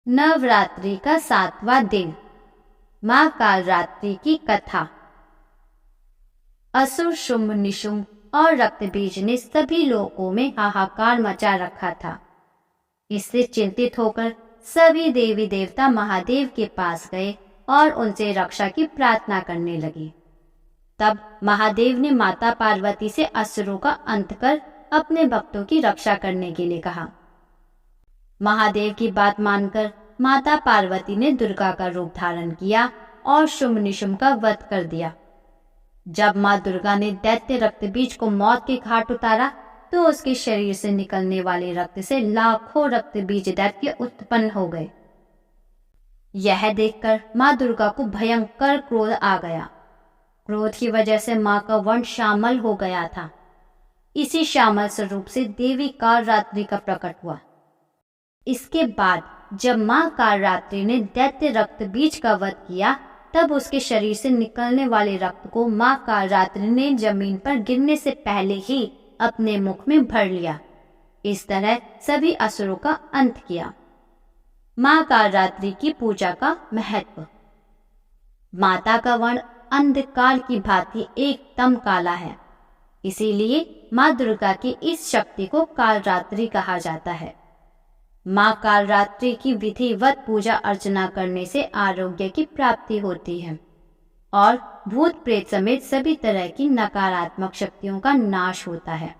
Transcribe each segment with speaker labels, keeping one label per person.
Speaker 1: नवरात्रि का 7वां दिन। माँ कालरात्रि की कथा। असुर शुंभ निशुंभ और रक्तबीज ने सभी लोगों में हाहाकार मचा रखा था। इससे चिंतित होकर सभी देवी देवता महादेव के पास गए और उनसे रक्षा की प्रार्थना करने लगे। तब महादेव ने माता पार्वती से असुरों का अंत कर अपने भक्तों की रक्षा करने के लिए कहा। महादेव की बात मानकर माता पार्वती ने दुर्गा का रूप धारण किया और शुंभ निशुंभ का वध कर दिया। जब माँ दुर्गा ने दैत्य रक्तबीज को मौत के घाट उतारा तो उसके शरीर से निकलने वाले रक्त से लाखों रक्तबीज दैत्य उत्पन्न हो गए। यह देखकर माँ दुर्गा को भयंकर क्रोध आ गया। क्रोध की वजह से माँ का वर्ण श्यामल हो गया था। इसी श्यामल स्वरूप से देवी कालरात्रि का प्रकट हुआ। इसके बाद जब माँ कालरात्रि ने दैत्य रक्तबीज का वध किया तब उसके शरीर से निकलने वाले रक्त को माँ कालरात्रि ने जमीन पर गिरने से पहले ही अपने मुख में भर लिया। इस तरह सभी असुरों का अंत किया। माँ कालरात्रि की पूजा का महत्व। माता का वर्ण अंधकार की भांति एकदम काला है, इसीलिए माँ दुर्गा की इस शक्ति को कालरात्रि कहा जाता है। माँ कालरात्रि की विधिवत पूजा अर्चना करने से आरोग्य की प्राप्ति होती है और भूत प्रेत समेत सभी तरह की नकारात्मक शक्तियों का नाश होता है।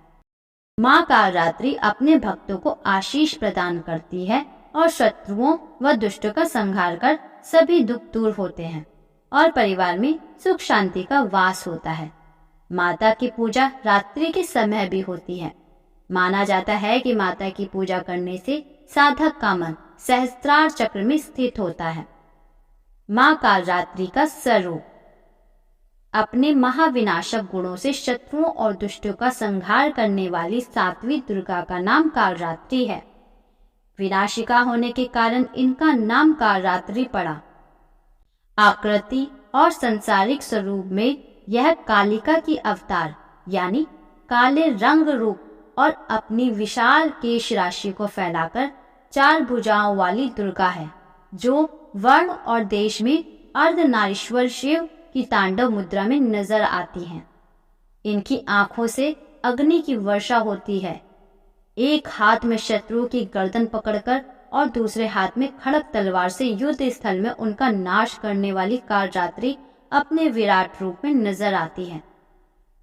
Speaker 1: माँ कालरात्रि अपने भक्तों को आशीष प्रदान करती है और शत्रुओं व दुष्टों का संहार कर सभी दुख दूर होते हैं और परिवार में सुख शांति का वास होता है। माता की पूजा रात्रि के समय भी होती है। माना जाता है कि माता की पूजा करने से साधक का मन सहस्त्रार चक्र में स्थित होता है। माँ कालरात्रि का स्वरूप। अपने महाविनाशक गुणों से शत्रुओं और दुष्टों का संहार करने वाली सात्विक दुर्गा का नाम कालरात्रि है। विनाशिका होने के कारण इनका नाम कालरात्रि पड़ा। आकृति और संसारिक स्वरूप में यह कालिका की अवतार यानी काले रंग रूप और अपनी विशाल केश राशि को फैलाकर 4 भुजाओं वाली दुर्गा है, जो वर्ण और देश में अर्धनारीश्वर शिव की तांडव मुद्रा में नजर आती हैं। इनकी आंखों से अग्नि की वर्षा होती है। एक हाथ में शत्रुओं की गर्दन पकड़कर और दूसरे हाथ में खड़क तलवार से युद्ध स्थल में उनका नाश करने वाली कालरात्रि अपने विराट रूप में नजर आती है।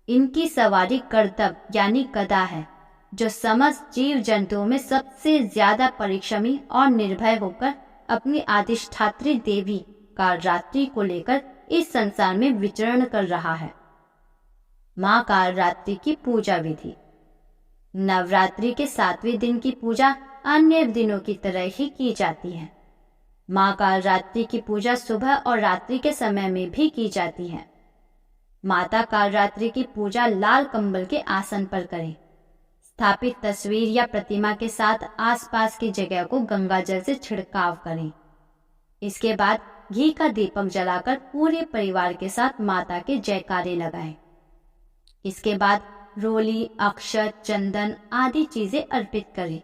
Speaker 1: इनकी सवारी करतब यानी गदा है, जो समस्त जीव जंतुओं में सबसे ज्यादा परिश्रमी और निर्भय होकर अपनी अधिष्ठात्री देवी कालरात्रि को लेकर इस संसार में विचरण कर रहा है। माँ कालरात्रि की पूजा विधि। नवरात्रि के 7वें दिन की पूजा अन्य दिनों की तरह ही की जाती है। माँ कालरात्रि की पूजा सुबह और रात्रि के समय में भी की जाती है। माता कालरात्रि की पूजा लाल कंबल के आसन पर करें। स्थापित तस्वीर या प्रतिमा के साथ आसपास की जगह को गंगा जल से छिड़काव करें। इसके बाद घी का दीपक जलाकर पूरे परिवार के साथ माता के जयकारे लगाएं। इसके बाद रोली, अक्षत, चंदन आदि चीजें अर्पित करें।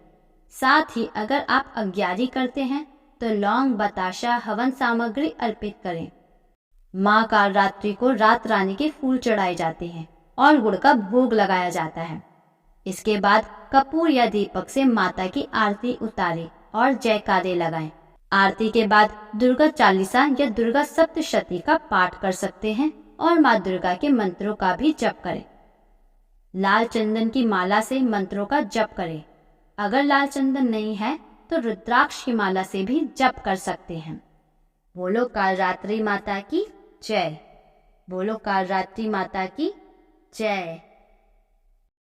Speaker 1: साथ ही अगर आप अग्यारी करते हैं तो लौंग, बताशा, हवन सामग्री अर्पित करें। माँ कालरात्रि को रात रानी के फूल चढ़ाए जाते हैं और गुड़ का भोग लगाया जाता है। इसके बाद कपूर या दीपक से माता की आरती उतारें और जयकारे लगाएं। आरती के बाद दुर्गा चालीसा या दुर्गा सप्तशती का पाठ कर सकते हैं और माँ दुर्गा के मंत्रों का भी जप करें। लाल चंदन की माला से मंत्रों का जप करें। अगर लाल चंदन नहीं है तो रुद्राक्ष की माला से भी जप कर सकते हैं। बोलो कालरात्रि माता की जय। बोलो कालरात्रि माता की जय।